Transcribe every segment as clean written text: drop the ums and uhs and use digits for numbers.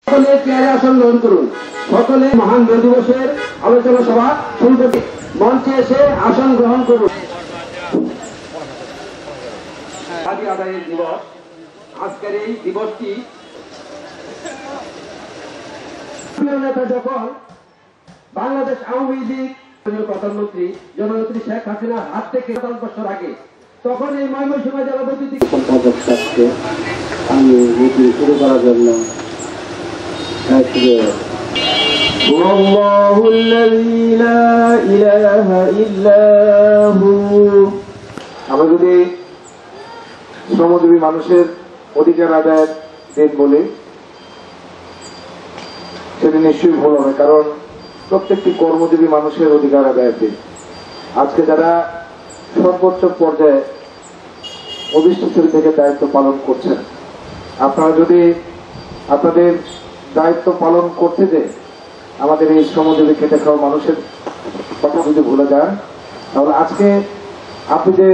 সকলে চেয়ারে আসন গ্রহণ করুন। সকলে মহান মে দিবসের আলোচনা সভা শুরু করতে মঞ্চে এসে আসন গ্রহণ করুন। দাবি আদায়ের দিবস। আজকের এই দিবসটি নেতা যখন বাংলাদেশ আওয়ামী লীগ প্রধানমন্ত্রী জননেত্রী শেখ হাসিনার হাত থেকে 10 বছর আগে, তখন এই ময়মনসিংহ জেলা বৈদ্যুতিক আমি মিটিং শুরু করার জন্য আমরা যদি শ্রমজীবী মানুষের অধিকার আদায়ের দিন বলি, সেটি নিশ্চয়ই ভুল হবে, কারণ প্রত্যেকটি কর্মজীবী মানুষের অধিকার আদায়ের দিন। আজকে যারা সর্বোচ্চ পর্যায়ে অধিষ্ঠিত থেকে দায়িত্ব পালন করছেন, আপনারা যদি আপনাদের দায়িত্ব পালন করতে যে আমাদের এই শ্রমজীবী খেটে খাওয়া মানুষের কথা যদি ভুলে যান, তাহলে আজকে আপনি যে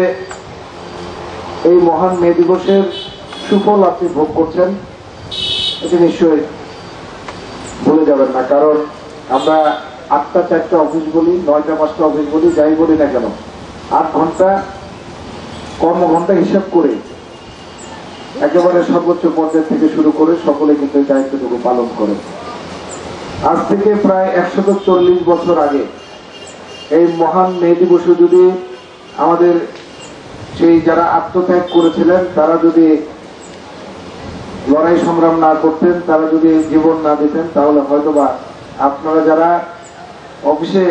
এই মহান মে দিবসের সুফল আপনি ভোগ করছেন, এটি নিশ্চয়ই ভুলে যাবেন না। কারণ আমরা 8টা 4টা অফিস বলি, 9টা 5টা অফিস বলি, যাই বলি না কেন, 8 ঘন্টা কর্মঘণ্টা হিসাব করে একেবারে সর্বোচ্চ পর্যায় থেকে শুরু করে সকলে কিন্তু এই দায়িত্বটুকু পালন করে। আজ থেকে প্রায় 140 বছর আগে এই মহান মে দিবসে যদি আমাদের সেই যারা আত্মত্যাগ করেছিলেন তারা যদি লড়াই সংগ্রাম না করতেন, তারা যদি জীবন না দিতেন, তাহলে হয়তোবা আপনারা যারা অফিসে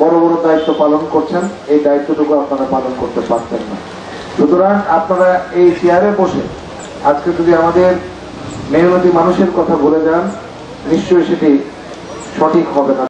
বড় বড় দায়িত্ব পালন করছেন, এই দায়িত্বটুকু আপনারা পালন করতে পারতেন না। সুতরাং আপনারা এই চেয়ারে বসে আজকে যদি আমাদের মেহনতি মানুষের কথা ভুলে যান, নিশ্চয়ই সেটি সঠিক হবে না।